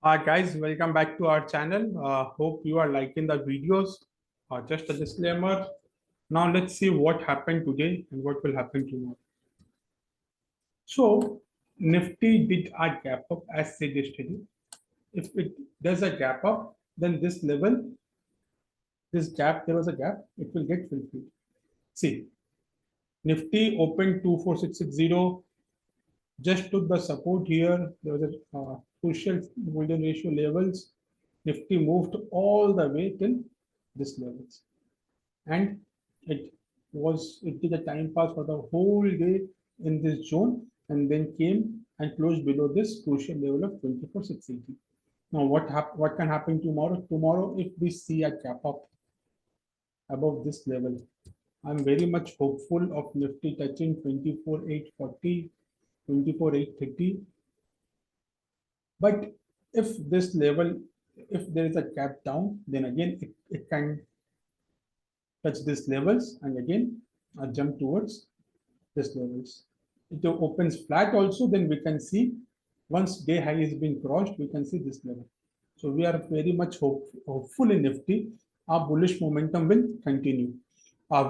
Hi guys, welcome back to our channel. Hope you are liking the videos. Just a disclaimer. Now let's see what happened today and what will happen tomorrow. So Nifty did a gap up as said yesterday. If it does a gap up, then this level, this gap, there was a gap, it will get fulfilled. See, Nifty opened 24660, just took the support here. There was a crucial golden ratio levels. Nifty moved all the way till this levels, and it did a time pass for the whole day in this zone, and then came and closed below this crucial level of 24,680. Now, what can happen tomorrow? Tomorrow, if we see a gap up above this level, I'm very much hopeful of Nifty touching 24,840, 24,830. But if this level, if there is a gap down, then again it can touch these levels and again jump towards this levels. If it opens flat also, then we can see once day high has been crossed, we can see this level. So we are very much hopeful in Nifty. Our bullish momentum will continue.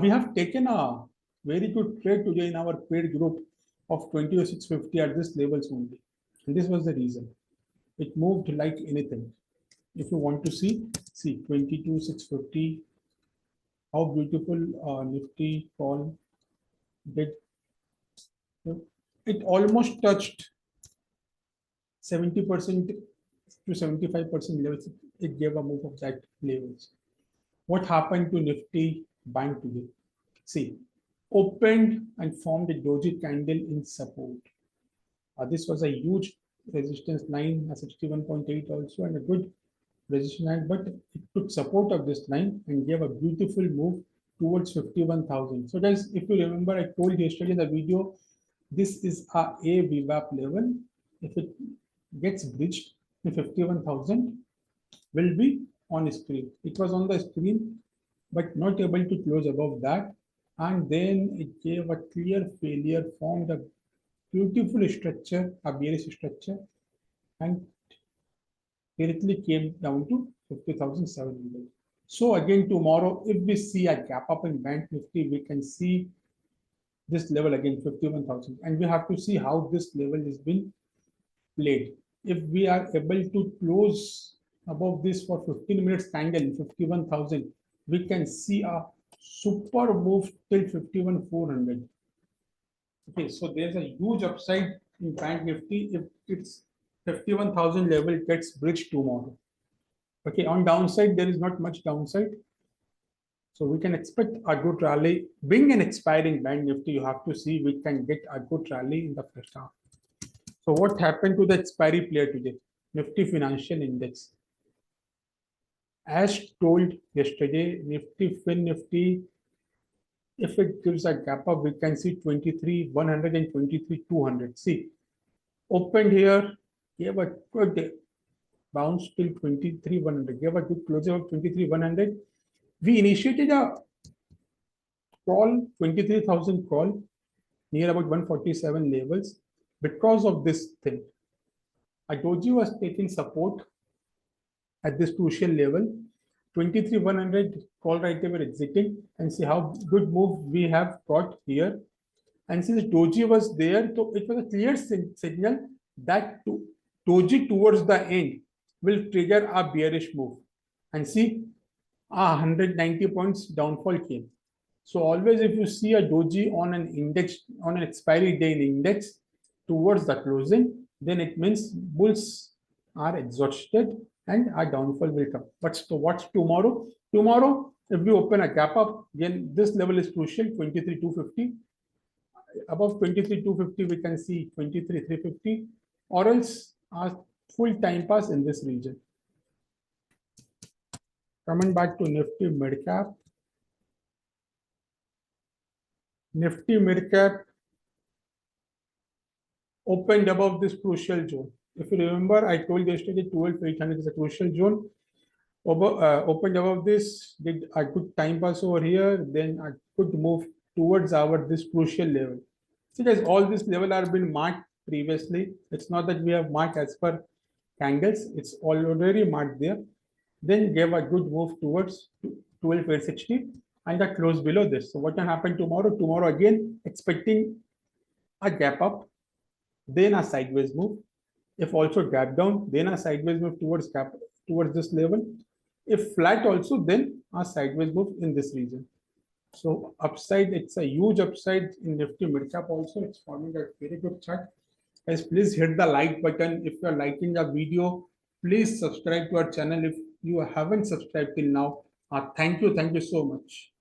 We have taken a very good trade today in our paid group of 2650 at this levels only. And this was the reason. It moved like anything. If you want to see 22,650, how beautiful Nifty call did. It almost touched 70% to 75% levels. It gave a move of that levels. What happened to Nifty Bank today? See, opened and formed a doji candle in support. This was a huge resistance line, a 61.8 also, and a good resistance line, but it took support of this line and gave a beautiful move towards 51,000. So guys, if you remember, I told yesterday in the video, this is a VWAP level. If it gets breached, the 51,000 will be on screen. It was on the screen, but not able to close above that. And then it gave a clear failure, formed a beautiful structure, a bearish structure, and directly came down to 50,700. So again, tomorrow, if we see a gap up in Bank Nifty, we can see this level again, 51,000. And we have to see how this level has been played. If we are able to close above this for 15 minutes candle, 51,000, we can see a super move till 51,400. Okay, so there's a huge upside in Bank Nifty if it's 51,000 level gets bridged tomorrow. Okay, on downside, there is not much downside. So we can expect a good rally. Being an expiring Bank Nifty, you have to see we can get a good rally in the first half. So what happened to the expiry player today? Nifty Financial Index. As told yesterday, Nifty Fin Nifty, if it gives a gap up, we can see 23,100 and 23,200. See, opened here, gave a good bounce till 23,100, gave a good closure of 23,100. We initiated a call, 23,000 call, near about 147 levels. Because of this thing, a doji was taking support at this crucial level. 23,100 call right there we're exiting, and see how good move we have got here. And since doji was there, so it was a clear signal that doji towards the end will trigger a bearish move. And see, 190 points downfall came. So always if you see a doji on an index, on an expiry day in index towards the closing, then it means bulls are exhausted and a downfall will come. But so what's tomorrow? Tomorrow, if we open a gap up, again, this level is crucial, 23,250. Above 23,250, we can see 23,350, or else a full time pass in this region. Coming back to Nifty mid cap. Nifty mid cap opened above this crucial zone. If you remember, I told yesterday 12,800 is a crucial zone. Opened above this, did a good time pass over here, then a good move towards this crucial level. See guys, all this level are been marked previously. It's not that we have marked as per candles. It's already marked there. Then gave a good move towards 12,860 and a close below this. So what can happen tomorrow? Tomorrow again expecting a gap up, then a sideways move. If also gap down, then a sideways move towards this level. If flat also, then a sideways move in this region. So upside, it's a huge upside in Nifty Midcap also. It's forming a very good chart. Guys, please hit the like button. If you're liking the video, please subscribe to our channel if you haven't subscribed till now. Thank you so much.